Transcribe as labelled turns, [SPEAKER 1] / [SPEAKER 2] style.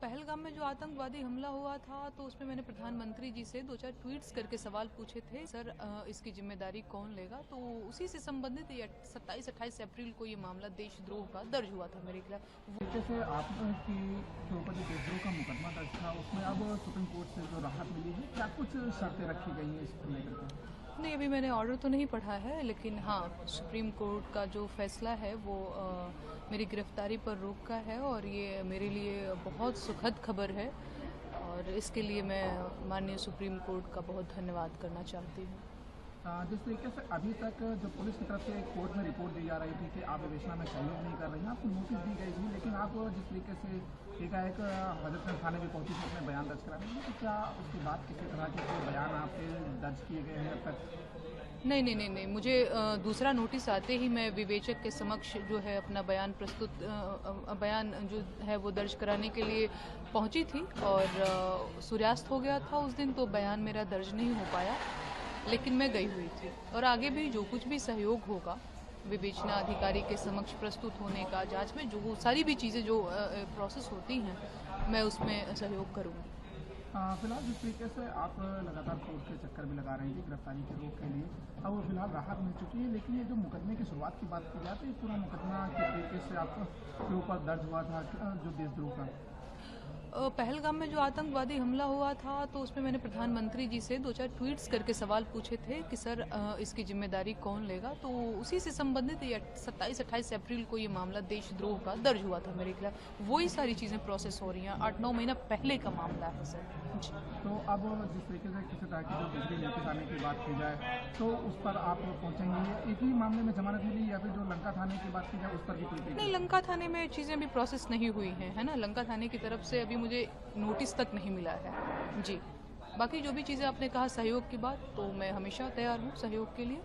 [SPEAKER 1] पहलगाम में जो आतंकवादी हमला हुआ था तो उसमें मैंने प्रधानमंत्री जी से 2-4 ट्वीट्स करके सवाल पूछे थे। सर इसकी जिम्मेदारी कौन लेगा, तो उसी से संबंधित ये 27-28 अप्रैल को ये मामला देशद्रोह का दर्ज हुआ था मेरे खिलाफ।
[SPEAKER 2] जैसे आपकी के ऊपर जो देशद्रोह का मुकदमा दर्ज था उसमें अब सुप्रीम कोर्ट से जो राहत मिली है, क्या कुछ शर्तें रखी गई हैं इसको लेकर के?
[SPEAKER 1] नहीं, अभी मैंने ऑर्डर तो नहीं पढ़ा है, लेकिन हाँ, सुप्रीम कोर्ट का जो फैसला है वो मेरी गिरफ्तारी पर रोक का है और ये मेरे लिए बहुत सुखद खबर है और इसके लिए मैं माननीय सुप्रीम कोर्ट का बहुत धन्यवाद करना चाहती हूँ।
[SPEAKER 2] जिस तरीके से अभी तक जो पुलिस की तरफ से कोर्ट में रिपोर्ट दी जा रही थी कि आप विवेचना में सहयोग नहीं कर रही हैं, आपको नोटिस दी गई थी, लेकिन आप जिस तरीके से एकाएक हजरतगंज थाने में पहुंची थी अपने बयान दर्ज करा रही हैं, तो क्या उसके बाद किसी तरह के कोई बयान आपके दर्ज किए गए हैं अब तक?
[SPEAKER 1] नहीं, मुझे दूसरा नोटिस आते ही मैं विवेचक के समक्ष जो है अपना बयान जो है वो दर्ज कराने के लिए पहुंची थी और सूर्यास्त हो गया था उस दिन, तो बयान मेरा दर्ज नहीं हो पाया, लेकिन मैं गई हुई थी और आगे भी जो कुछ भी सहयोग होगा विवेचना अधिकारी के समक्ष प्रस्तुत होने का, जांच में जो सारी भी चीज़ें जो प्रोसेस होती हैं मैं उसमें सहयोग करूँगी।
[SPEAKER 2] फिलहाल जिस तरीके से आप लगातार कोर्ट के चक्कर भी लगा रही थी गिरफ्तारी के रोक के लिए, अब फिलहाल राहत मिल चुकी है, लेकिन ये जो मुकदमे की शुरुआत की बात की जाए तो ये पूरा मुकदमा किस तरीके से आपके ऊपर दर्ज हुआ था जो देशद्रोह का?
[SPEAKER 1] पहलगाम में जो आतंकवादी हमला हुआ था तो उसमें मैंने प्रधानमंत्री जी से 2-4 ट्वीट्स करके सवाल पूछे थे कि सर इसकी जिम्मेदारी कौन लेगा, तो उसी से संबंधित ये 27-28 अप्रैल को ये मामला देशद्रोह का दर्ज हुआ था मेरे खिलाफ। वही सारी चीज़ें प्रोसेस हो रही हैं, 8-9 महीना पहले का मामला है सर जी।
[SPEAKER 2] तो अब जिस तरीके से किसी तरह की जो दूसरी नोटिस आने की बात की जाए तो उस पर आप पहुंचेंगे, एक ही मामले में जमानत मिली या फिर जो लंका थाने की बात की जाए उस पर भी कोई?
[SPEAKER 1] नहीं, लंका थाने में चीज़ें अभी प्रोसेस नहीं हुई हैं, है ना। लंका थाने की तरफ से अभी मुझे नोटिस तक नहीं मिला है जी। बाकी जो भी चीज़ें आपने कहा सहयोग की बात, तो मैं हमेशा तैयार हूँ सहयोग के लिए।